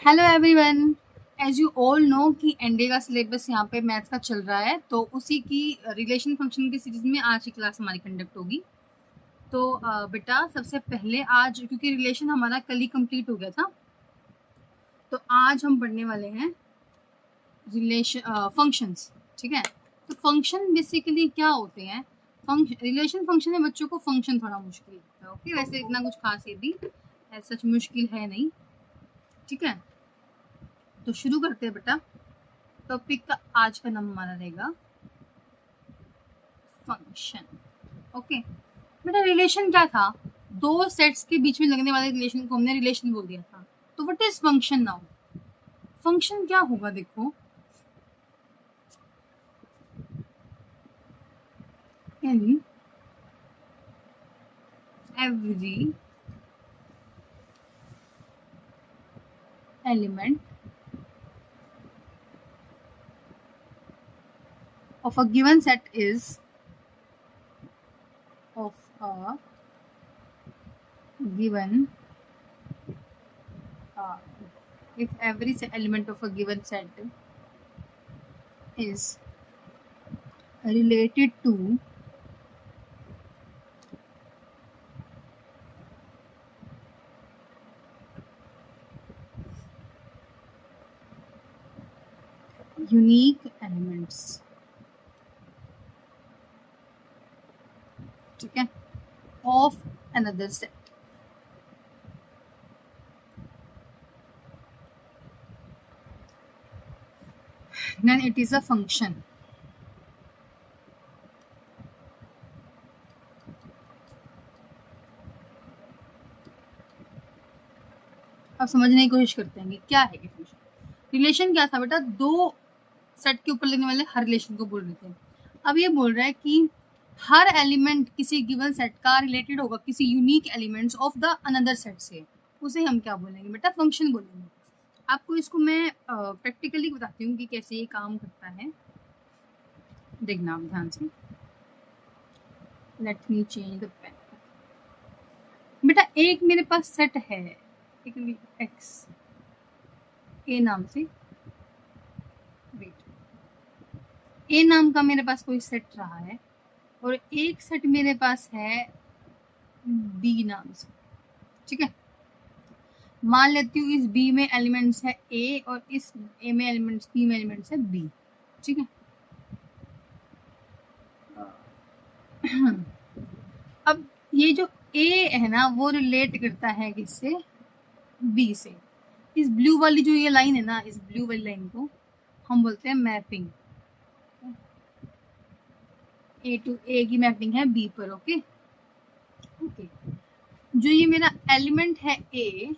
Hello everyone. As you all know कि NDA का syllabus यहाँ पे मैथ्स का चल रहा है, तो उसी की रिलेशन फंक्शन की सीरीज में आज की क्लास हमारी कंडक्ट होगी। तो बेटा सबसे पहले आज क्योंकि रिलेशन हमारा कल ही कंप्लीट हो गया था, तो आज हम पढ़ने वाले हैं रिलेशन फंक्शंस। ठीक है, तो फंक्शन बेसिकली क्या होते हैं? रिलेशन फंक्शन में बच्चों को फंक्शन थोड़ा मुश्किल लगता है। ओके, वैसे इतना कुछ खास ये भी सच मुश्किल है नहीं। ठीक है, तो शुरू करते हैं बेटा। टॉपिक का आज का नाम हमारा रहेगा फंक्शन। ओके बेटा, रिलेशन क्या था? दो सेट्स के बीच में लगने वाले रिलेशन को हमने रिलेशन बोल दिया था। तो what is function now? Function क्या होगा? देखो, in every element of a given set is of a given if every element of a given set is related to unique elements, ठीक है, of another set, then it is a function. अब समझने की कोशिश करते हैं कि क्या है ये फंक्शन। रिलेशन क्या था बेटा? दो सेट के ऊपर लगने वाले हर रिलेशन को बोल रहे थे। अब ये बोल रहा है कि हर एलिमेंट किसी गिवन सेट का रिलेटेड होगा किसी unique elements of the another set से, उसे हम क्या बोलेंगे बेटा? फंक्शन बोलेंगे। आपको इसको मैं प्रैक्टिकली बताती हूँ कि कैसे ये काम करता है। देखना आप ध्यान से। Let me change the pen. बेटा एक मेरे पास सेट है, एक एक्स ए नाम से, वेट ए नाम का मेरे पास कोई सेट रहा है, और एक सेट मेरे पास है बी नाम से। ठीक है, मान लेती हूँ इस बी में एलिमेंट्स है ए और इस ए में एलिमेंट्स, बी में एलिमेंट्स है बी। ठीक है, अब ये जो ए है ना, वो रिलेट करता है किससे? बी से। इस ब्लू वाली जो ये लाइन है ना, इस ब्लू वाली लाइन को हम बोलते हैं मैपिंग। ए टू ए की मैपिंग है बी पर। ओके ओके, जो ये मेरा एलिमेंट है ए,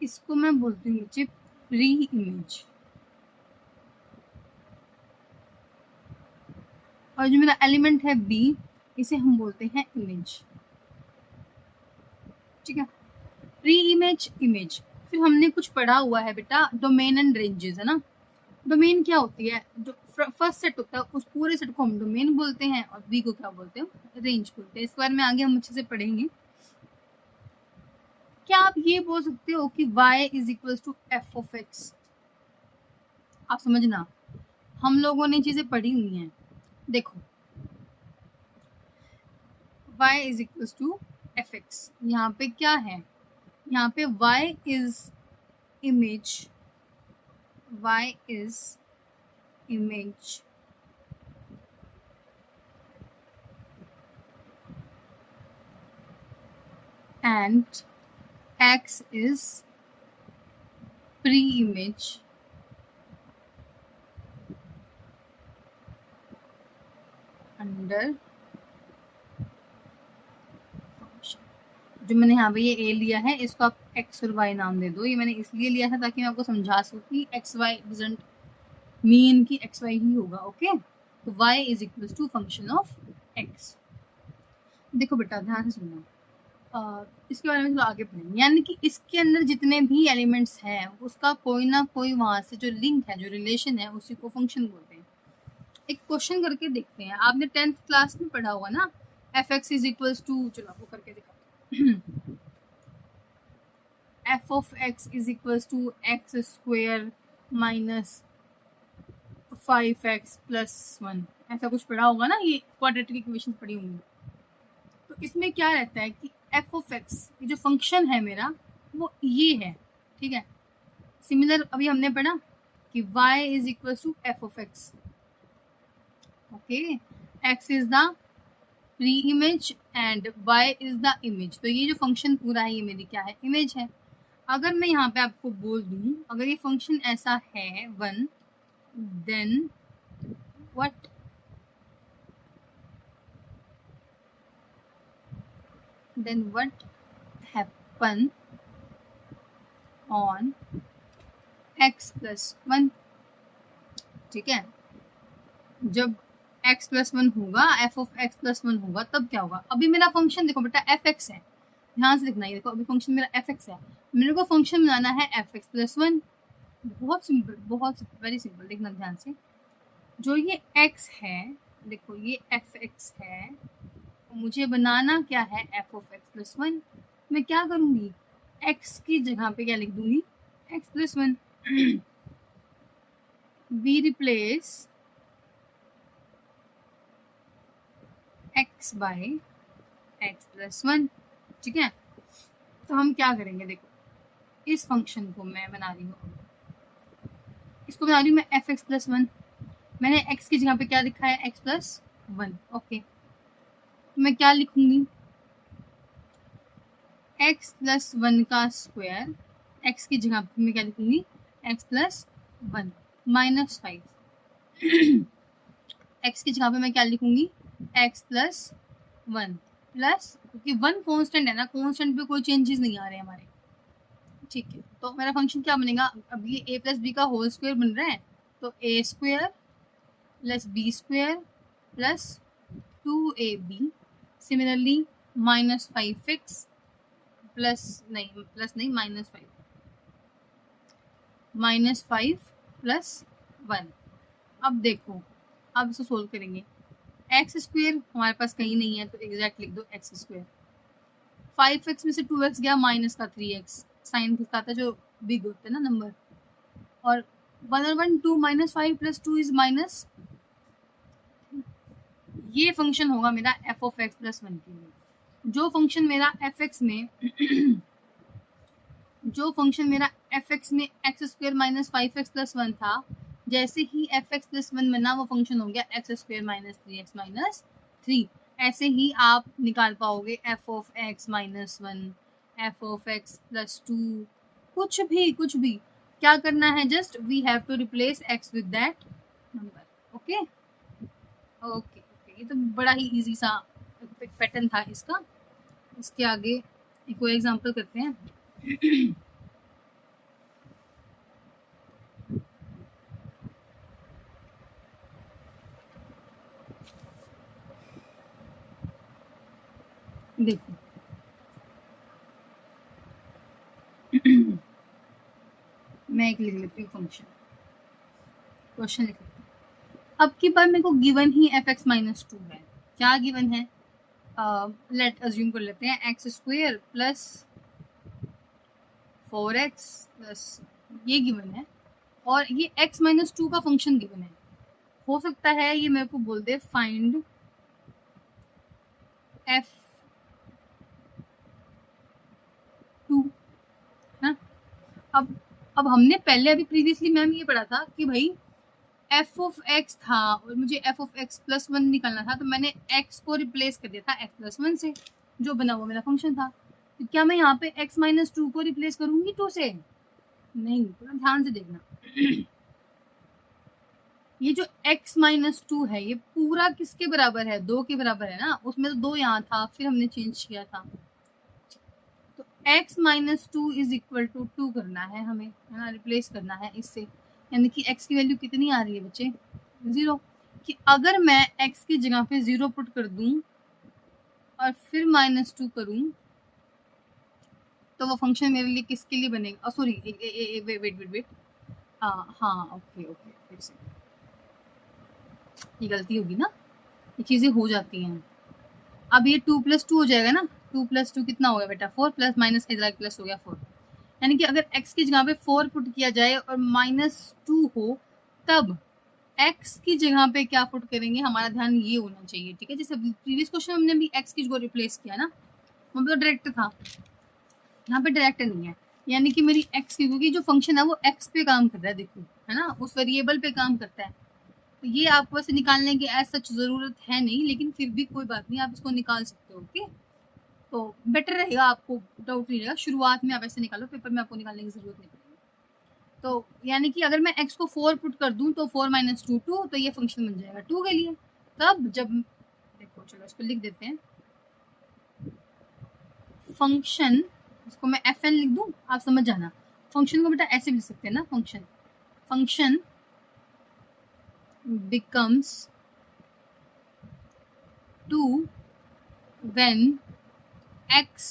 इसको मैं बोलती हूँ बच्चे प्री इमेज, और जो मेरा एलिमेंट है बी, इसे हम बोलते हैं इमेज। ठीक है, प्री इमेज, इमेज। फिर हमने कुछ पढ़ा हुआ है बेटा, डोमेन एंड रेंजेस, है ना। डोमेन क्या होती है? जो फर्स्ट सेट होता है उस पूरे सेट को हम डोमेन बोलते हैं, और बी को क्या बोलते हैं? रेंज बोलते हैं। इस बारे में आगे हम अच्छे से पढ़ेंगे। क्या आप ये बोल सकते हो कि y is equal to f of x? आप समझना, हम लोगों ने चीजें पढ़ी हुई हैं। देखो, y is equal to f x, यहाँ पे क्या है? यहाँ पे y is image, y is image and x is pre-image under function. जो मैंने यहाँ पे ये a लिया है, इसको आप x और y नाम दे दो। ये मैंने इसलिए लिया था ताकि मैं आपको समझा सकूँ कि एक्स वाई डजंट मीन कि एक्स वाई ही होगा। ओके, तो y is equal to function of x। देखो बेटा ध्यान से सुनना, इसके बारे में थोड़ा आगे पढ़ेंगे। यानी कि इसके अंदर जितने भी एलिमेंट्स हैं, उसका कोई ना कोई वहां से जो लिंक है, जो रिलेशन है, उसी को फंक्शन बोलते हैं। एक क्वेश्चन करके देखते हैं। आपने 10th क्लास में पढ़ा हुआ ना, f x is equal to, चलो वो करके दिखाते हैं। F of x is equal to x square minus 5x plus 1, ऐसा कुछ पढ़ा होगा ना, ये क्वाड्रेटिक इक्वेशन पढ़ी होंगी। तो इसमें क्या रहता है कि एफ ऑफ एक्स, ये जो फंक्शन है मेरा वो ये है, ठीक है। सिमिलर अभी हमने पढ़ा कि y is equal to f of x, okay, x is the pre image and y is the image. तो ये जो फंक्शन पूरा है ये मेरी क्या है, इमेज है। अगर मैं यहाँ पे आपको बोल दूं, अगर ये फंक्शन ऐसा है 1, then what happen on x plus 1, ठीक है। जब x plus 1 होगा, f of x plus 1 होगा, तब क्या होगा। अभी मेरा फंक्शन देखो बेटा एफ एक्स है, ध्यान से लिखना, ये देखो अभी फंक्शन मेरा एफ एक्स है, मेरे को फंक्शन बनाना है एफ एक्स प्लस 1। बहुत सिंपल, बहुत वेरी सिंपल, देखना ध्यान से। जो ये x है, देखो ये एफ एक्स है, मुझे बनाना क्या है एफ ऑफ एक्स प्लस 1। मैं क्या करूंगी, x की जगह पे क्या लिख दूंगी, x plus 1। We replace x by x plus 1, ठीक है। तो हम क्या करेंगे, देखो इस फंक्शन को मैं बना रही हूँ, इसको बना रही हूँ मैं एफ एक्स प्लस 1। मैंने x की जगह पे क्या लिखा है, x प्लस 1, ओके। मैं क्या लिखूंगी, x प्लस 1 का स्क्वायर, x की जगह पे मैं क्या लिखूंगी, x प्लस 1 माइनस 5। x की जगह पे मैं क्या लिखूंगी, x प्लस 1 प्लस, क्योंकि 1 कांस्टेंट है ना, कांस्टेंट पे कोई चेंजेस नहीं आ रहे हमारे, ठीक है। तो मेरा फंक्शन क्या बनेगा, अब ये a प्लस बी का होल स्क्वायर बन रहा है, तो a square plus b square plus 2ab, similarly minus 5x plus नहीं माइनस 5 प्लस 1। अब देखो, अब इसे सोल्व करेंगे, एक्स स्क्वायर हमारे पास कहीं नहीं है तो एग्जैक्ट लिख दो एक्स स्क्वायर। 5x में से 2x गया, माइनस का 3x, साइन किसका आता है, जो बिग होता है ना नंबर, और 1 और 1 2 माइनस 5 प्लस 2 इज माइनस। ये फंक्शन होगा मेरा एफ ऑफ एक्स प्लस 1 के लिए। जो फंक्शन मेरा एफ एक्स में x square minus 5x plus 1 था, जैसे ही एफ एक्स प्लस 1 बना वो फंक्शन हो गया x square minus 3x minus 3। ऐसे ही आप निकाल पाओगे f of x minus 1, f of x plus 2, कुछ भी क्या करना है, just we have to replace x with that number, okay okay okay. ये तो बड़ा ही इजी सा पैटर्न था इसका। इसके आगे एक और एग्जांपल करते हैं। देखो मैं एक लिख लेती हूँ फंक्शन, क्वेश्चन लिख लेती हूँ। अब की बार मेरे को गिवन ही एफ एक्स माइनस 2 है। क्या गिवन है, लेट अज्यूम कर लेते हैं x square plus 4x plus, ये गिवन है, और ये x माइनस 2 का फंक्शन गिवन है। हो सकता है ये मेरे को बोल दे फाइंड f 2, है। अब हमने पहले अभी प्रीवियसली मैम ये पढ़ा था कि भाई एफ ऑफ एक्स था और मुझे एफ ऑफ एक्स प्लस 1 निकालना था, तो मैंने x को रिप्लेस कर दिया था x प्लस 1 से, जो बना हुआ मेरा फंक्शन था। तो क्या मैं यहाँ पे x माइनस 2 को रिप्लेस करूंगी 2 से, नहीं, थोड़ा ध्यान से देखना। ये जो x माइनस 2 है ये पूरा किसके बराबर है, 2 के बराबर है ना, उसमें तो 2 यहाँ था, फिर हमने चेंज किया था। तो x minus 2 is equal to 2 करना है हमें, है ना, रिप्लेस करना है इससे, यानी कि x की वैल्यू कितनी आ रही है बच्चे, 0। कि अगर मैं x की जगह पे 0 पुट कर दूं और फिर माइनस 2 करूं, तो वो फंक्शन मेरे लिए किसके लिए बनेगा, सॉरी वेट, हाँ ओके फिर से ये गलती होगी ना, ये चीज़ें हो जाती हैं। अब ये 2 प्लस 2 हो जाएगा ना, 2 प्लस 2 कितना हो गया बेटा, 4, प्लस माइनस का इधर प्लस हो गया 4, यानी कि अगर x की जगह पे 4 पुट किया जाए और -2 हो, तब x की जगह पे क्या पुट करेंगे, हमारा ध्यान ये होना चाहिए, ठीक है। जैसे प्रीवियस क्वेश्चन हमने भी x की जगह रिप्लेस किया ना, वो तो डायरेक्ट था, यहाँ पे डायरेक्ट नहीं है। यानी कि मेरी x की, क्योंकि जो फंक्शन है वो x पे काम कर रहा है, देखो, है ना, उस वेरिएबल पे काम करता है। तो ये आपको वैसे निकालने की एज सच जरूरत है नहीं, लेकिन फिर भी कोई बात नहीं, आप इसको निकाल सकते हो, ओके। तो बेटर रहेगा, आपको डाउट नहीं रहेगा, शुरुआत में आप ऐसे निकालो, पेपर में आपको निकालने की जरूरत नहीं पड़ेगी। तो यानी कि अगर मैं x को 4 पुट कर दूं तो 4 - 2 2, तो ये फंक्शन बन जाएगा 2 के लिए। तब जब, देखो चलो इसको लिख देते हैं, फंक्शन, इसको मैं fn लिख दूं, आप समझ जाना। फंक्शन को बेटा ऐसे भी लिख सकते हैं ना, function becomes 2 when x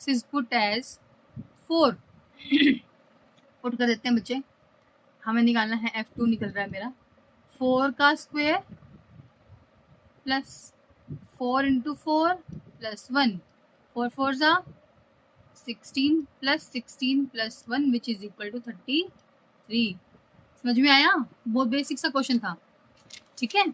is put as 4। Put कर देते हैं बच्चे, हमें निकालना है f2, निकल रहा है मेरा 4 का स्क्वायर प्लस 4 × 4 प्लस 1, 4 4 जा 16 plus 16 plus 1 which is equal to 33। समझ में आया? बहुत बेसिक सा क्वेश्चन था, ठीक है।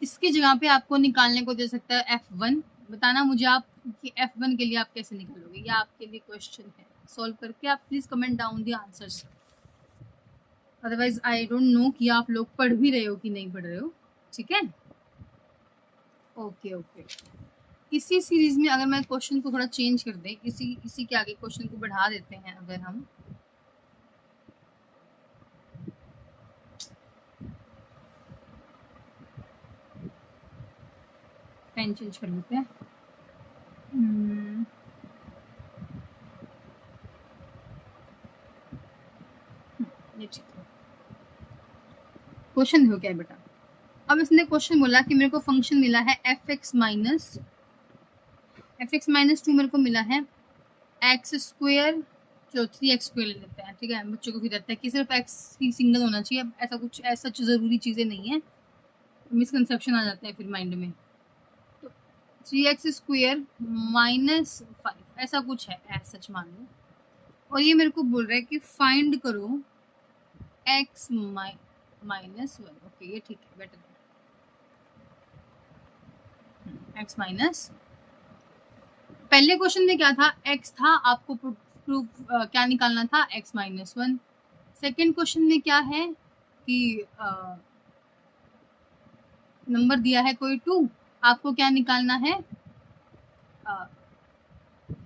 इसकी जगह पे आपको निकालने को दे सकता है f1। बताना मुझे आप कि f1 के लिए आप कैसे निकालोगे, ये आपके लिए क्वेश्चन है, सॉल्व करके आप please comment down the answers. Otherwise I don't know कि आप लोग पढ़ भी रहे हो कि नहीं पढ़ रहे हो, ठीक है। ओके ओके, इसी सीरीज में अगर मैं क्वेश्चन को थोड़ा चेंज कर दें, इसी के आगे क्वेश्चन को बढ़ा देते हैं, अगर हम पेन चेंज कर लेते हैं। क्वेश्चन हो क्या है बेटा, अब इसने क्वेश्चन बोला कि मेरे को फंक्शन मिला है fx - 2 मेरे को मिला है x स्क्वायर, चलो 3x स्क्वायर ले लेते हैं, ठीक है। बच्चों को भी रहता है कि सिर्फ x ही सिंगल होना चाहिए, ऐसा कुछ ऐसा जरूरी चीजें नहीं है, मिसकंसेप्शन आ जाते हैं फिर माइंड में। तो 3x स्क्वायर -5 ऐसा कुछ है, ऐसा सच मान लो। और ये मेरे को बोल रहा है कि फाइंड करो x -1, ओके ये ठीक है, बेटर है। x माइनस, पहले क्वेश्चन में क्या था, x था, आपको प्रूफ क्या निकालना था, x -1। सेकेंड क्वेश्चन में क्या है कि नंबर दिया है कोई 2, आपको क्या निकालना है,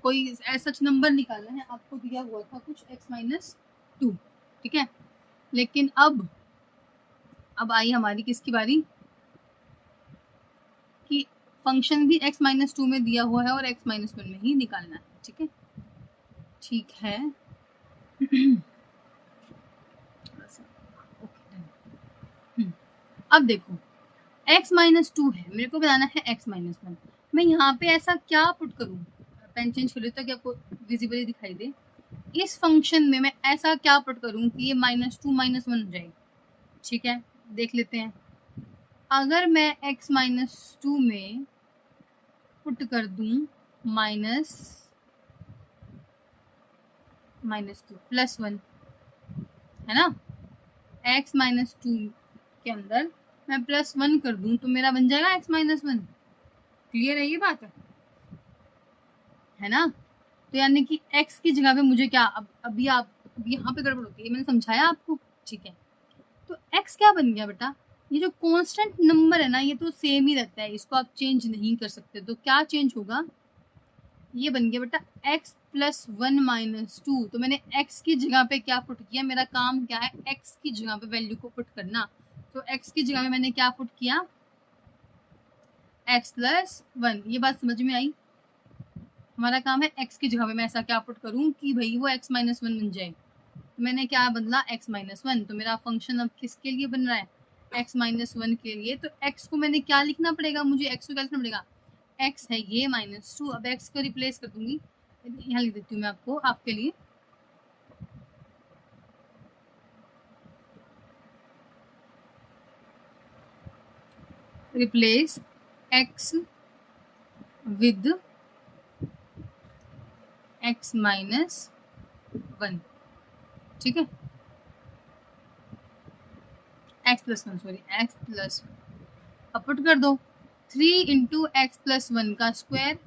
कोई ऐसा नंबर निकालना है, आपको दिया हुआ था कुछ x -2, ठीक है। लेकिन अब आई हमारी किसकी बारी, कि फंक्शन भी x -2 में दिया हुआ है और x -1 में ही निकालना है, ठीक है, ठीक है। अब देखो x -2 है, मेरे को बताना है x -1। मैं यहाँ पे ऐसा क्या पुट करूँ, पेन चेंज कर लेता कि आपको विजिबली दिखाई दे। इस फंक्शन में मैं ऐसा क्या पुट करूँ कि ये -2 -1 हो जाए, ठीक है। देख लेते हैं, अगर मैं x -2 में पुट कर दूं -2 +1, है ना, x -2 के अंदर मैं +1 कर दूं तो मेरा बन जाएगा x -1। क्लियर है ये बात, है ना। तो यानी कि x की जगह पे मुझे क्या, अब यहाँ पे गड़बड़ होती है, मैंने समझाया आपको, ठीक है। तो x क्या बन गया बेटा, ये जो कांस्टेंट नंबर है ना, ये तो सेम ही रहता है, इसको आप चेंज नहीं कर सकते। तो क्या चेंज होगा, ये बन गया बेटा x +1 - 2। तो मैंने x की जगह पे क्या पुट किया, मेरा काम क्या है, x की जगह पे वैल्यू को पुट करना। तो x की जगह में मैंने क्या पुट किया, x +1। ये बात समझ में आई, हमारा काम है x की जगह पे मैं ऐसा क्या पुट करूं कि भाई वो x -1 बन जाए। मैंने क्या बदला, x -1। तो मेरा फंक्शन अब किसके लिए बन रहा है, x -1 के लिए। तो x को मैंने क्या लिखना पड़ेगा, मुझे x को क्या लिखना पड़ेगा, x है ये -2। अब x को रिप्लेस कर दूंगी, यहाँ लिख देती हूँ मैं आपको, आपके लिए replace x with x minus 1, ठीक है, x plus 1, sorry x plus 1, अब पुट कर दो 3 इंटू एक्स प्लस 1 का square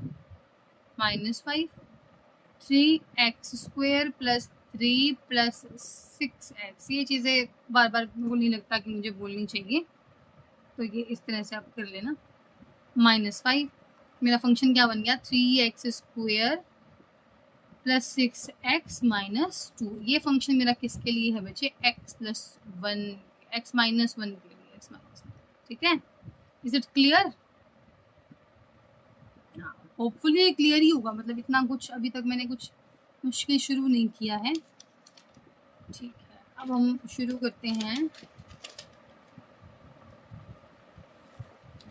minus 5, 3x square plus 3 plus 6x, ये चीज़ें बार बार मुझे नहीं लगता कि मुझे बोलनी चाहिए, तो ये इस तरह से आप कर लेना, माइनस 5, मेरा फंक्शन क्या बन गया 3x square plus 6x minus 2, ये फंक्शन मेरा किसके लिए है बच्चे, x प्लस 1, x माइनस 1 के लिए, x माइनस 1, ठीक है, is it clear? Hopefully clear ही होगा, मतलब इतना कुछ अभी तक मैंने कुछ मुश्किल शुरू नहीं किया है, ठीक है, अब हम शुरू करते हैं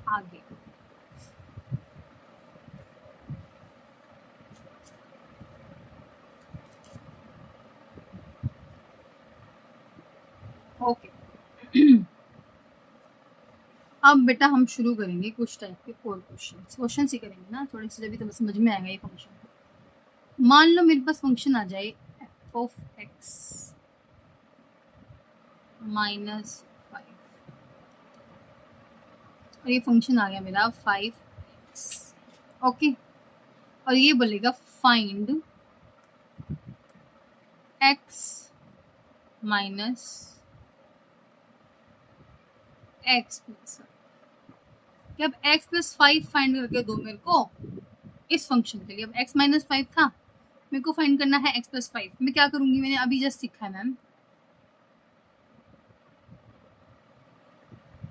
आगे। ओके अब बेटा हम शुरू करेंगे कुछ टाइप के और क्वेश्चन ही करेंगे ना, थोड़े से, जब तो समझ में आएगा ये फंक्शन। मान लो मेरे पास फंक्शन आ जाए f ऑफ x माइनस 5, और ये फंक्शन आ गया मेरा 5x, ओके, और ये बोलेगा find x minus x plus, अब x प्लस 5 फाइंड करके दो मेरे को इस फंक्शन के लिए। अब x माइनस 5 था, मेरे को फाइंड करना है x प्लस 5, मैं क्या करूंगी, मैंने अभी जस्ट सीखा है मैम,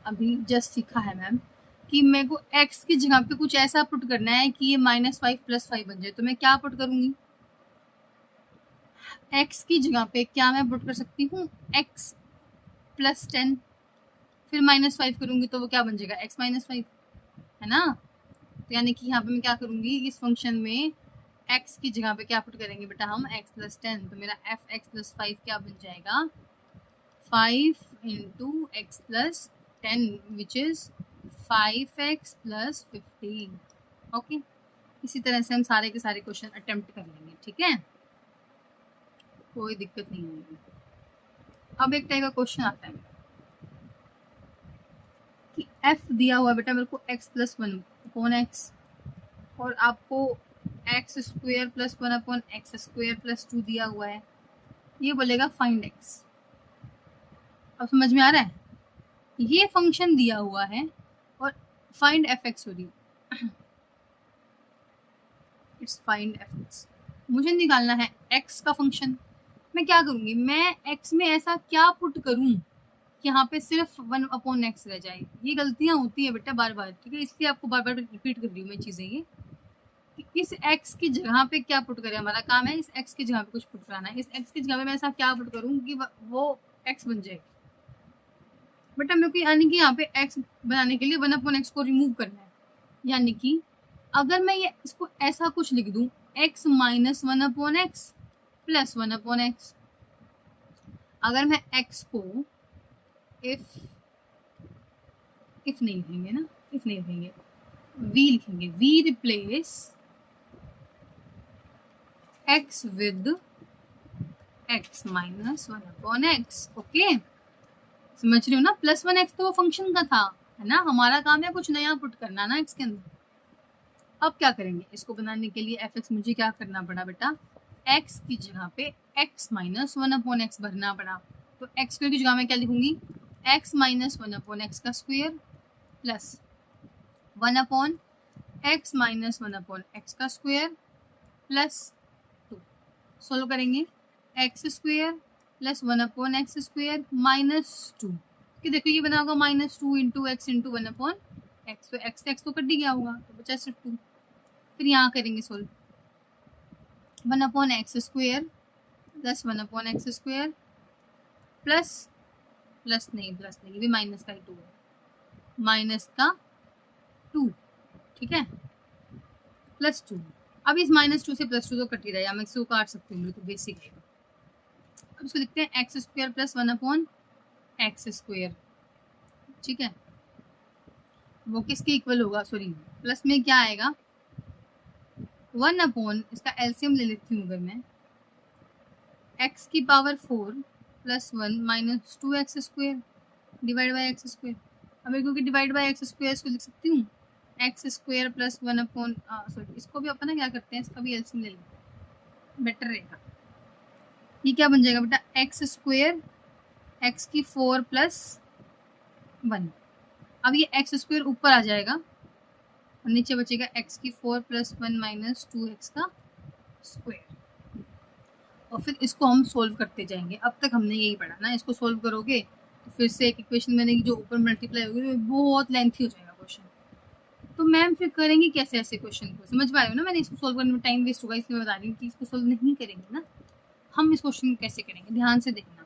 अभी जस्ट सीखा है मैम कि मेरे को x की जगह पे कुछ ऐसा पुट करना है कि ये माइनस 5 प्लस 5 बन जाए, तो मैं क्या पुट करूंगी, x की जगह पे क्या मैं पुट कर सकती हूँ x प्लस 10, फिर माइनस 5 करूंगी तो वो क्या बन जाएगा x माइनस 5, है ना, तो यानी कि यहाँ पे मैं क्या करूंगी, इस फंक्शन में x की जगह पे क्या पुट करेंगे बेटा हम, x प्लस 10, तो मेरा f x प्लस 5 क्या बन जाएगा 5 into x plus 10 which is 5x plus 15, okay, इसी तरह से हम सारे के सारे क्वेश्चन अटेम्प्ट कर लेंगे, ठीक है, कोई दिक्कत नहीं होगी। अब एक टाइप का क्वेश्चन आता है कि f दिया हुआ बेटा मेरे को x प्लस 1 अपॉन एक्स, और आपको x square plus 1 upon x square plus 2 दिया हुआ है, ये बोलेगा फाइंड x, अब समझ में आ रहा है, ये फंक्शन दिया हुआ है और फाइंड एफ एक्स हो रही, इट्स फाइंड एफ एक्स, मुझे निकालना है x का फंक्शन, मैं क्या करूंगी, मैं x में ऐसा क्या पुट करूं कि यहाँ पे सिर्फ 1 अपॉन एक्स रह जाए, ये गलतियां होती है बेटा बार बार, ठीक है, इसलिए आपको बार बार रिपीट कर रही हूँ मैं चीजें, ये इस x की जगह पे क्या पुट करें, हमारा काम है इस x की जगह पे कुछ पुट कराना है, इस x की जगह पे मैं ऐसा क्या पुट करूं कि वो x बन जाए बेटा, मेरे को यानी कि यहाँ पे x बनाने के लिए 1 अपॉन एक्स को रिमूव करना है, यानी कि अगर मैं ये इसको ऐसा कुछ लिख दूं x minus 1 upon x plus 1 upon x, अगर मैं x को इफ नहीं लिखेंगे ना, इफ नहीं लिखेंगे, v लिखेंगे, v replace x with x minus 1 upon x, okay, समझ रही हो ना, प्लस 1 एक्स तो वो फंक्शन का था, है ना, हमारा काम है कुछ नया पुट करना ना एक्स के अंदर। अब क्या करेंगे, इसको बनाने के लिए एफ एक्स मुझे क्या करना पड़ा बेटा, एक्स की जगह पे एक्स माइनस 1 अपॉन एक्स भरना पड़ा, तो एक्स स्क्वायर की जगह में क्या लिखूंगी, एक्स माइनस 1 अपॉन एक्स का square plus 1 upon x minus 1 upon x का स्क्वायर प्लस 2, सोल्व करेंगे x square plus 1 upon x square minus 2, कि देखो ये बना होगा minus 2 into x into 1 upon x, तो एक्स एक्स तो कट ही गया होगा, तो बचा सिर्फ 2, फिर यहाँ करेंगे solve, 1 upon x square plus 1 upon x square plus नहीं ये भी माइनस का ही 2 है, माइनस का 2, ठीक है, प्लस 2, अब इस माइनस 2 से प्लस 2 तो कट ही रहा है, मैं इसको काट सकती हूँ, तो बेसिक है, अब इसको लिखते हैं x square plus 1 upon x square, ठीक है, वो किसके इक्वल होगा, सॉरी प्लस में क्या आएगा 1 अपॉन इसका एलसीएम ले लेती हूँ अगर मैं, x की power 4 plus 1 minus 2x square divide by x square. अब मैं क्योंकि डिवाइड बाई एक्स स्क्वायर इसको लिख सकती हूँ x square plus 1 upon, sorry इसको भी अपन क्या करते हैं, इसका भी एलसीएम ले लेते हैं, बेटर रहेगा। ये क्या बन जाएगा बेटा, एक्स स्क्वायर एक्स की 4 प्लस 1। अब ये एक्स स्क्वायर ऊपर आ जाएगा और नीचे बचेगा एक्स की 4 प्लस 1 माइनस 2x का स्क्वायर। और फिर इसको हम सोल्व करते जाएंगे। अब तक हमने यही पढ़ा ना, इसको सोल्व करोगे तो फिर से एक इक्वेशन मैंने जो ऊपर मल्टीप्लाई होगी तो बहुत लेंथी हो जाएगा क्वेश्चन। तो मैम फिर करेंगे कैसे ऐसे क्वेश्चन को, समझ पा रहे हो ना, मैंने इसको सोल्व करने में टाइम वेस्ट होगा इसलिए बता रही हूँ कि इसको सोल्व नहीं करेंगे ना। हम इस क्वेश्चन को कैसे करेंगे, ध्यान से देखना।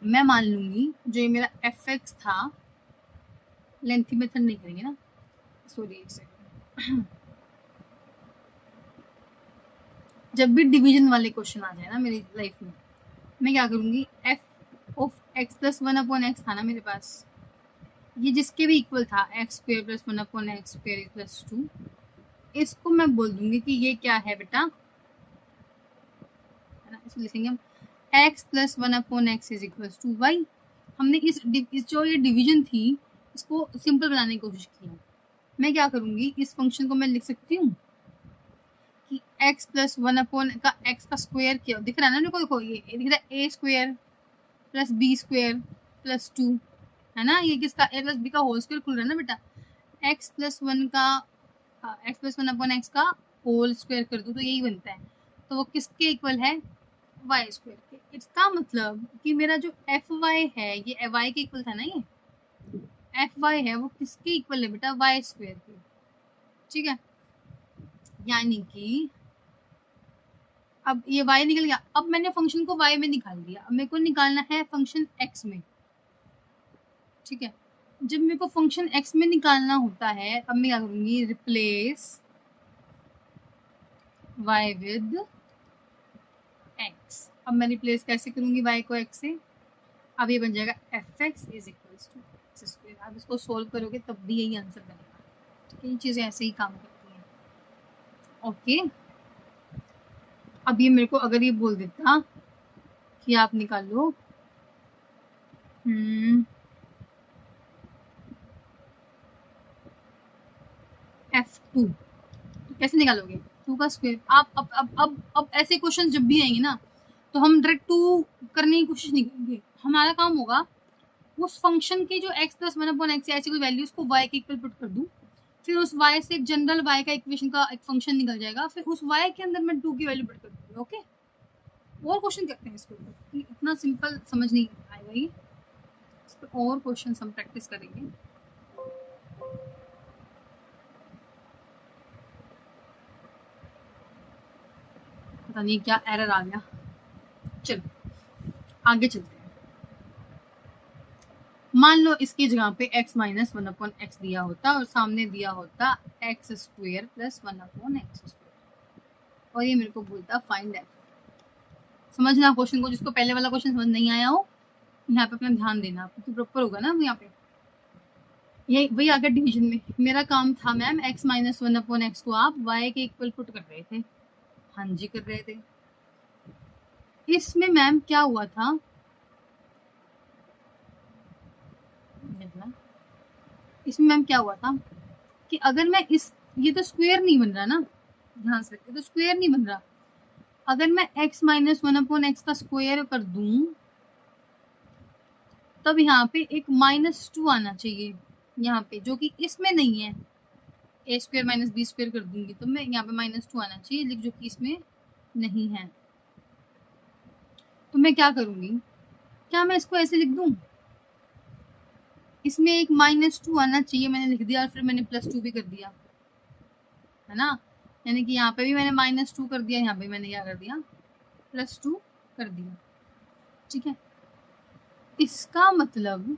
मैं मान लूंगी जो ये मेरा एफ एक्स था, लेंथी मेथड नहीं करेंगे ना, सॉरी एक सेकंड। जब भी डिवीजन वाले क्वेश्चन आ जाए ना मेरी लाइफ में, मैं क्या करूंगी, F of x plus 1 upon x था ना मेरे पास, ये जिसके भी इक्वल था x square plus 1 upon x square plus 2, इसको मैं बोल दूंगी कि ये क्या है बेटा, है ना, इसको लिखेंगे हम x plus 1 upon x is equal to y. हमने इस जो ये डिवीजन थी इसको सिंपल बनाने की कोशिश की है। मैं क्या करूंगी, इस फंक्शन को मैं लिख सकती हूँ कि x प्लस 1 अपॉन का x का स्क्वायर किया, दिख रहा है ना मेरे को, देखो ये दिख रहा है a square plus b square plus 2, है ना, ये किसका a प्लस b का होल स्क्वायर खुल रहा है ना बेटा। x प्लस 1 का x प्लस 1 अपॉन x का होल स्क्वायर कर दूँ तो यही बनता है, तो वो किसके इक्वल है, y स्क्वायर के। इसका मतलब कि मेरा जो एफ वाई है ये y के इक्वल था ना, ये एफ वाई है वो किसके इक्वल है बेटा, y स्क्वायर के, ठीक है। यानी कि अब ये y निकल गया, अब मैंने फंक्शन को y में निकाल दिया, अब मेरे को निकालना है फंक्शन x में, ठीक है। जब मेरे को फंक्शन x में निकालना होता है, अब मैं क्या करूंगी, रिप्लेस y विद x। अब मैं रिप्लेस कैसे करूंगी y को x से, अब ये बन जाएगा f x is equals to x square. आप इसको सोल्व करोगे तब भी यही आंसर बनेगा, ये चीज़ें ऐसे ही काम करती हैं, ओके। अब ये मेरे को अगर ये बोल देता कि आप निकालो F2, तो कैसे निकालोगे 2 का स्क्वायर। आप अब ऐसे क्वेश्चन जब भी आएंगे ना तो हम डायरेक्ट 2 करने की कोशिश नहीं करेंगे, हमारा काम होगा उस फंक्शन के जो x प्लस 1 अपॉन एक्स ऐसी कोई वैल्यू उसको y के इक्वल पुट कर दूं, फिर उस y से एक जनरल y का इक्वेशन का एक फंक्शन निकल जाएगा, फिर उस y के अंदर मैं 2 की वैल्यू पुट कर दूंगी, ओके। और क्वेश्चन करते हैं इसके ऊपर, इतना सिंपल समझ नहीं आएगा ये, इस पर और क्वेश्चन हम प्रैक्टिस करेंगे। पता नहीं क्या एरर आ गया, चलो आगे चलते हैं। मान लो इसकी जगह पे x माइनस 1 अपॉन एक्स दिया होता और सामने दिया होता x square plus 1 upon x square, और ये मेरे को बोलता फाइंड एफ। समझना क्वेश्चन को, जिसको पहले वाला क्वेश्चन समझ नहीं आया हो यहाँ पे अपना ध्यान देना, क्योंकि प्रॉपर होगा ना यहाँ पे। ये वही आ गया डिवीजन में, मेरा काम था ma'am x minus 1 upon x को आप y के इक्वल पुट कर रहे थे, हाँ जी कर रहे थे। इसमें मैम क्या हुआ था, इसमें मैम क्या हुआ था कि अगर मैं इस, ये तो स्क्वायर नहीं बन रहा ना, ध्यान से रखिए, तो स्क्वायर नहीं बन रहा, अगर मैं x माइनस 1 अपॉन एक्स का स्क्वायर कर दूं तब यहाँ पे एक -2 आना चाहिए यहाँ पे, जो कि इसमें नहीं है। ए स्क्वायर माइनस बी स्क्वायर कर दूंगी तो मैं यहाँ पे -2 आना चाहिए, लेकिन जो कि इसमें नहीं है। तो मैं क्या करूंगी, क्या मैं इसको ऐसे लिख दूं, इसमें एक -2 आना चाहिए, मैंने लिख दिया और फिर मैंने +2 भी कर दिया, है ना। यानी कि यहाँ पे भी मैंने -2 कर दिया, यहाँ पे मैंने क्या कर दिया, +2 कर दिया, ठीक है। इसका मतलब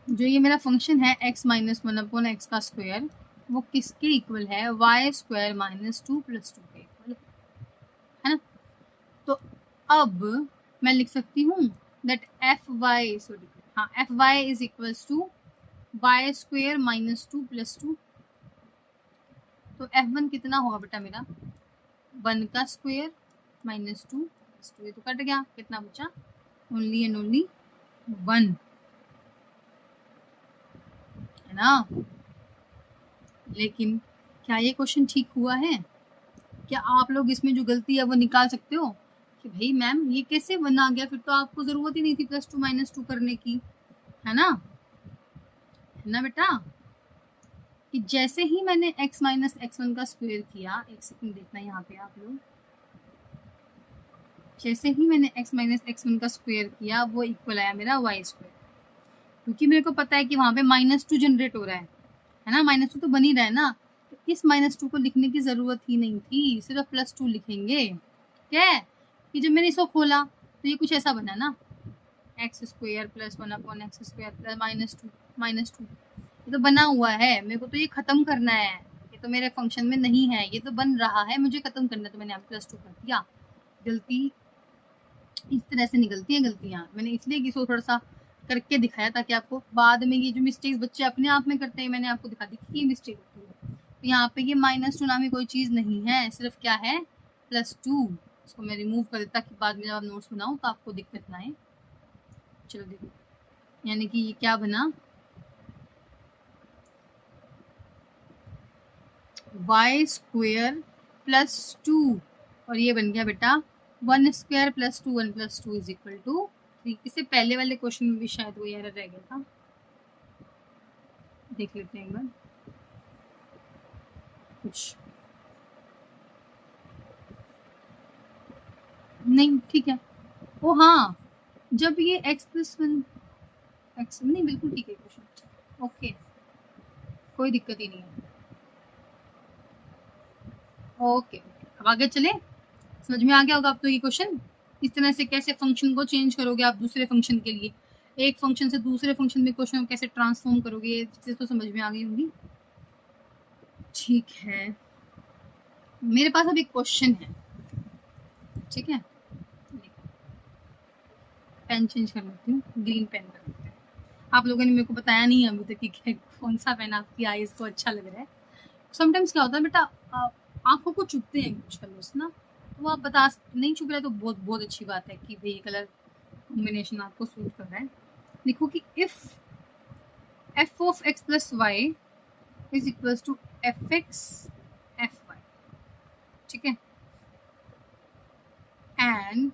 जो ये मेरा फंक्शन है x माइनस 1 अपॉन एक्स का स्क्वायर, वो किसके इक्वल है, y स्क्वायर माइनस 2 प्लस 2 के इक्वल है ना। तो अब मैं लिख सकती हूँ दैट एफ वाई, सॉरी हाँ, f y is equals to y square minus 2 plus 2 तो f1 कितना होगा बेटा मेरा 1 का स्क्वायर माइनस 2, ये तो कट गया, कितना बचा ओनली एंड ओनली 1, है ना। लेकिन क्या ये क्वेश्चन ठीक हुआ है? क्या आप लोग इसमें जो गलती है वो निकाल सकते हो कि भाई मैम ये कैसे बना गया, फिर तो आपको जरूरत ही नहीं थी +2 -2 करने की, है ना बेटा। कि जैसे ही मैंने x - x1 का स्क्वायर किया, एक सेकंड देखना यहाँ पे आप लोग, जैसे ही मैंने x - x1 का स्क्वायर किया वो इक्वल आया मेरा y स्क्वायर, क्योंकि मेरे को पता है कि वहां पे -2 जनरेट हो रहा है ना, -2 तो बन ही रहा है ना, तो इस -2 को लिखने की जरूरत ही नहीं थी, सिर्फ +2 लिखेंगे। क्या है कि जब मैंने इसको खोला तो ये कुछ ऐसा बना ना, x² + 1/x² + -2 ये तो बना हुआ है, मेरे को तो ये खत्म करना है, ये तो मेरे फंक्शन में नहीं है, ये तो बन रहा है, मुझे खत्म करना है, तो मैंने यहाँ +2 कर दिया। गलती इस तरह से निकलती है गलतियाँ, मैंने इसलिए इसको थोड़ा सा करके दिखाया ताकि आपको बाद में ये जो मिस्टेक्स बच्चे अपने आप में करते हैं मैंने आपको दिखा दी कि ये मिस्टेक होती है। तो यहाँ पे ये -2 नाम की कोई चीज़ नहीं है, सिर्फ क्या है +2। इसको मैं रिमूव कर देता कि बाद में जब आप नोट्स बनाओ तो आपको दिक्कत ना आए। चलो देखो, यानी कि ये क्या बना y² + 2 और ये बन गया बेटा 1² + 2 1 + 2 = 3। इससे पहले वाले क्वेश्चन में भी शायद वो एरर रह गया था, देख लेते हैं एक बार कुछ नहीं, ठीक है। ओ हाँ, जब ये x + 1 x नहीं, बिल्कुल ठीक है क्वेश्चन, ओके कोई दिक्कत ही नहीं है। ओके अब आगे चले, समझ में आ गया होगा अब तो ये क्वेश्चन, इस तरह से कैसे फंक्शन को चेंज करोगे आप दूसरे फंक्शन के लिए, एक फंक्शन से दूसरे फंक्शन में क्वेश्चन को कैसे ट्रांसफॉर्म करोगे, ये चीज़ें तो समझ में आ गई होंगी। ठीक है, मेरे पास अब एक क्वेश्चन है, ठीक है, पेन चेंज कर लेती हूँ, ग्रीन पेन कर लेते हैं। आप लोगों ने मेरे को बताया नहीं अभी तक कि कौन सा पेन आपकी आईज को अच्छा लग रहा है। समटाइम्स क्या होता है बेटा, आंखों को चुभते हैं कुछ कलर्स ना, तो वो आप बता नहीं चुभ रहा है तो बहुत बहुत अच्छी बात है कि भाई ये कलर कॉम्बिनेशन आपको सूट कर रहा है। देखो कि if f(x + y) = fx fy, ठीक है, एंड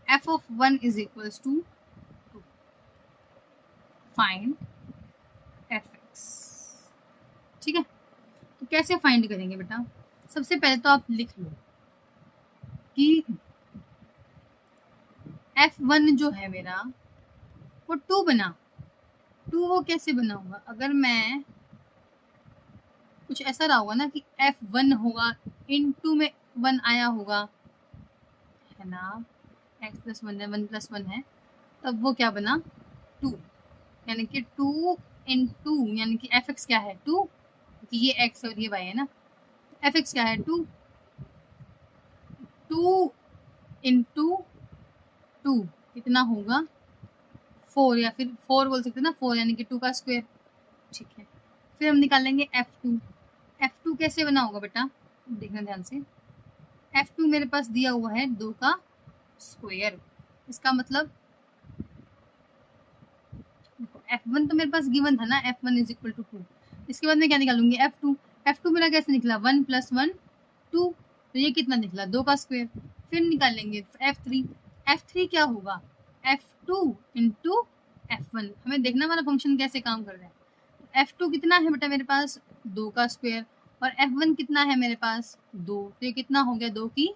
f(1) = 2, फाइंड fx, ठीक है। तो कैसे फाइंड करेंगे बेटा, सबसे पहले तो आप लिख लो कि f1 जो है मेरा वो 2 बना, 2 वो कैसे बना होगा, अगर मैं कुछ ऐसा रहा होगा ना कि f1 होगा इनटू में 1 आया होगा, है ना, x + 1 है 1 + 1 है, तब वो क्या बना 2, यानी कि 2 × यानी कि fx क्या है 2, क्योंकि ये x और ये y है ना, fx क्या है 2, 2 × 2 कितना होगा 4, या फिर 4 बोल सकते हैं ना, 4 यानी कि 2 का स्क्वायर, ठीक है। फिर हम निकालेंगे f2, f2 कैसे बना होगा बेटा, देखना ध्यान से, f2 मेरे पास दिया हुआ है 2 का स्क्वायर, इसका मतलब f1 तो मेरे पास गिवन था ना, f1 = 2, इसके बाद मैं क्या निकालूंगी f2 मेरा कैसे निकला 1 + 1 2, तो ये कितना निकला 2 का स्क्वायर। फिर निकालेंगे f3 क्या होगा f2 × f1, हमें देखना हमारा फंक्शन कैसे काम कर रहा है। f2 कितना है बेटा मेरे पास 2 का स्क्वायर, और f1 कितना है मेरे पास 2, तो ये कितना हो गया 2 की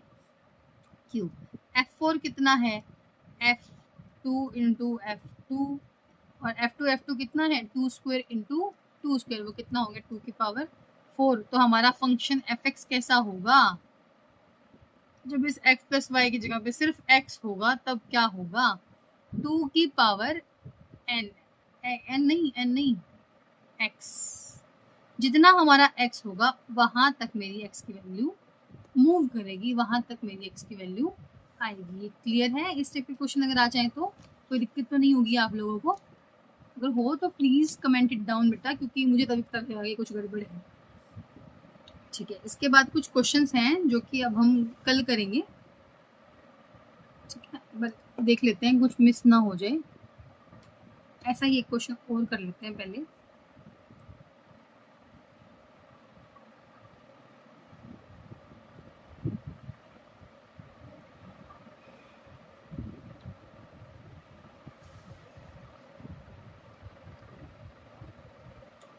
क्यूब। f4 कितना है f2 × f2, और f2 कितना है 2² × 2², वो कितना हो गया 2 की पावर 4। तो हमारा फंक्शन fx कैसा होगा, जब इस x + y की जगह पे सिर्फ x होगा तब क्या होगा 2 की पावर n, n नहीं x, जितना हमारा x होगा वहां तक मेरी x की वैल्यू मूव करेगी, वहां तक मेरी x की वैल्यू आएगी। ये क्लियर है, इस टाइप के क्वेश्चन अगर आ जाए तो कोई दिक्कत तो नहीं होगी आप लोगों को, अगर हो तो प्लीज कमेंट इट डाउन बेटा, क्योंकि मुझे तभी पता लगेगा कुछ गड़बड़ है। ठीक है, इसके बाद कुछ क्वेश्चंस हैं जो कि अब हम कल करेंगे। ठीक है, बस देख लेते हैं कुछ मिस ना हो जाए। ऐसा ही एक क्वेश्चन और कर लेते हैं पहले।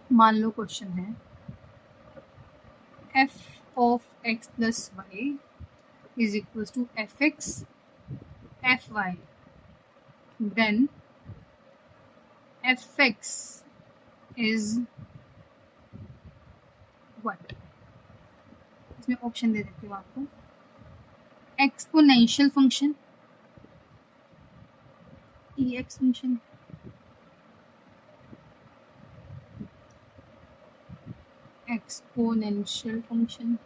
मान लो क्वेश्चन है f of x plus y is equals to fx fy, then fx is what? इसमें ऑप्शन दे देती हूँ आपको। Exponential function, ex function, exponential function,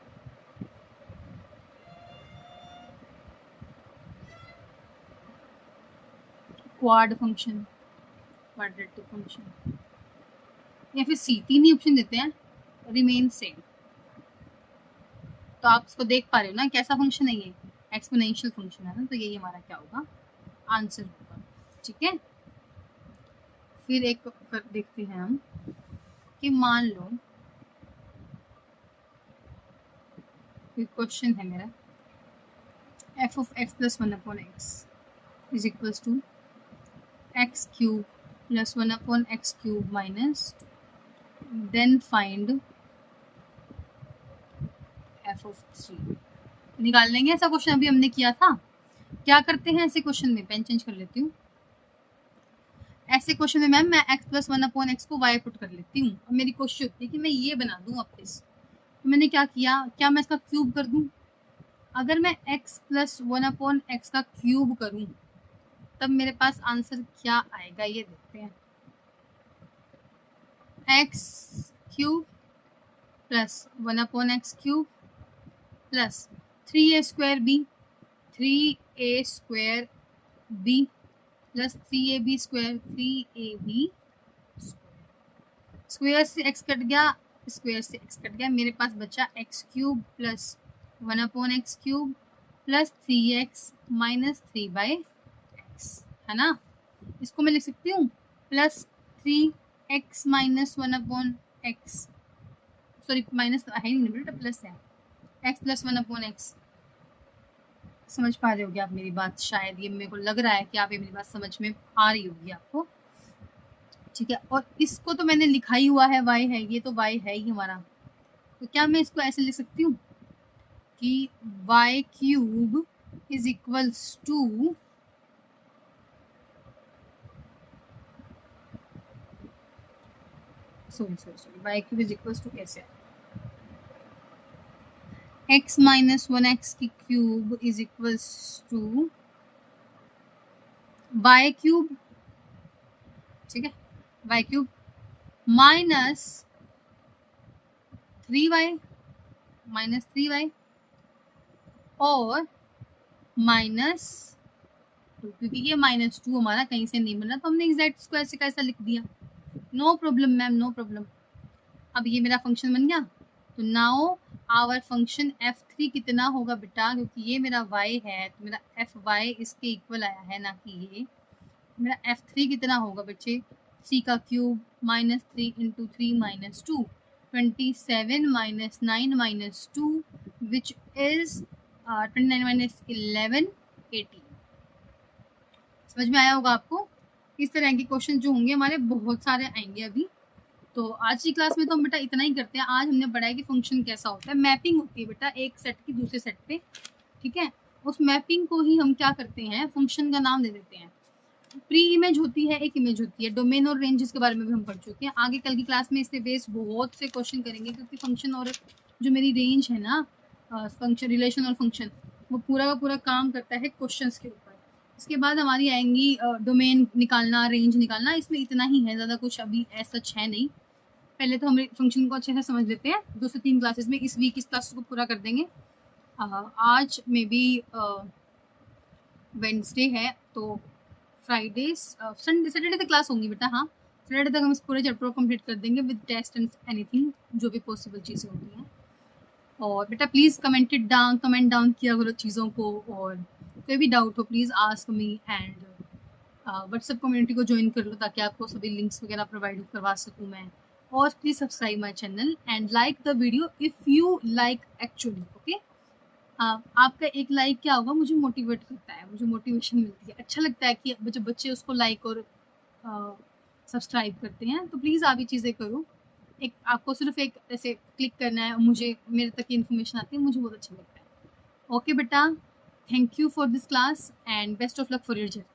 quad function, quadratic function, या फिर सी। तीन ही ऑप्शन देते हैं, रिमेन सेम। तो आप इसको देख पा रहे हो ना कैसा फंक्शन है ये, एक्सपोनेंशियल फंक्शन है ना, तो यही हमारा क्या होगा, आंसर होगा। ठीक है, फिर एक देखते हैं हम कि मान लो क्वेश्चन है मेरा f of x plus 1 upon x is equals to x cube plus 1 upon x cube minus 2. Then find f of 3। निकाल लेंगे, ऐसा क्वेश्चन अभी हमने किया था। क्या करते हैं ऐसे क्वेश्चन में, पेन चेंज कर लेती हूँ। ऐसे क्वेश्चन में मैम मैं x plus 1 upon x को y पुट कर लेती हूँ। अब मेरी कोशिश होती है कि मैं ये बना दूँ वापस। तो मैंने क्या किया, क्या मैं इसका क्यूब कर दूँ? अगर मैं x plus 1 upon x का क्यूब करूँ तब मेरे पास आंसर क्या आएगा, ये देखते हैं। x cube plus 1 upon x cube plus 3a square b, 3a square b plus 3ab square, 3ab square से x कट गया, स्क्वायर से x कट गया, मेरे पास बचा x cube plus 1 upon x cube plus 3x minus 3/x, है ना। इसको मैं लिख सकती हूँ plus 3x minus 1 upon x, sorry minus है ही नहीं बेटा, प्लस है, x प्लस 1 अपॉन एक्स। समझ पा रहे होगे आप मेरी बात, शायद ये मेरे को लग रहा है कि आप ये मेरी बात समझ में आ रही होगी आपको। ठीक है, और इसको तो मैंने लिखा ही हुआ है y है, ये तो y है ही हमारा। तो क्या मैं इसको ऐसे लिख सकती हूँ कि y cube is equals to y cube is equals to कैसे, x माइनस 1x की cube is equals to y cube. ठीक है, y क्यूब माइनस 3y और माइनस 2, क्योंकि ये माइनस 2 हमारा कहीं से नहीं बना तो हमने एग्जैक्ट इसको ऐसे कैसा लिख दिया। No problem ma'am, no problem. अब ये मेरा फंक्शन बन गया। तो नाउ आवर फंक्शन f3 कितना होगा बेटा, क्योंकि ये मेरा y है तो मेरा fy इसके इक्वल आया है, ना कि ये। मेरा f3 कितना होगा बच्चे, 3 का cube minus 3 into 3 minus 2, 27 minus 9 minus 2 which is 29 minus 11, 18। समझ में आया होगा आपको। इस तरह के क्वेश्चन जो होंगे हमारे बहुत सारे आएंगे अभी। तो आज की क्लास में तो हम बेटा इतना ही करते हैं। आज हमने पढ़ा कि फंक्शन कैसा होता है, मैपिंग होती है बेटा एक सेट की दूसरे सेट पे। ठीक है, उस मैपिंग को ही हम क्या करते हैं, फंक्शन का नाम दे देते हैं। प्री इमेज होती है, एक इमेज होती है, डोमेन और रेंजेस के बारे में भी हम पढ़ चुके हैं। आगे कल की क्लास में इससे बेस्ड बहुत से क्वेश्चन करेंगे, क्योंकि फंक्शन और जो मेरी रेंज है ना, फंक्शन रिलेशन और फंक्शन, वो पूरा का पूरा काम करता है क्वेश्चंस के ऊपर। इसके बाद हमारी आएंगी डोमेन निकालना, रेंज निकालना। इसमें इतना ही है, ज़्यादा कुछ अभी ऐसा है नहीं। पहले तो हम फंक्शन को अच्छे से समझ लेते हैं। 2 से 3 क्लासेस में इस वीक इस क्लास को पूरा कर देंगे। आज मे बी वेडनेसडे है तो फ्राइडे सैटरडे तक क्लास होंगी बेटा। हाँ, सैटरडे तक हम इस पूरे चैप्टर को कंप्लीट कर देंगे विद टेस्ट एंड एनीथिंग, जो भी पॉसिबल चीज़ें होती हैं। और बेटा प्लीज़ कमेंट डाउन किया करो चीज़ों को, और कोई भी डाउट हो please ask me, and WhatsApp community को ज्वाइन कर लो ताकि आपको सभी लिंक्स वगैरह प्रोवाइड करवा सकूँ मैं। और please subscribe my channel and like the video if you like actually, okay. आपका एक लाइक क्या होगा, मुझे मोटिवेट करता है, मुझे मोटिवेशन मिलती है, अच्छा लगता है कि जब बच्चे उसको लाइक और सब्सक्राइब करते हैं। तो प्लीज़ आप ये चीज़ें करो। एक आपको सिर्फ एक ऐसे क्लिक करना है, मुझे मेरे तक इन्फॉर्मेशन आती है, मुझे बहुत अच्छा लगता है। ओके बेटा, thank you for this class and best of luck for your journey.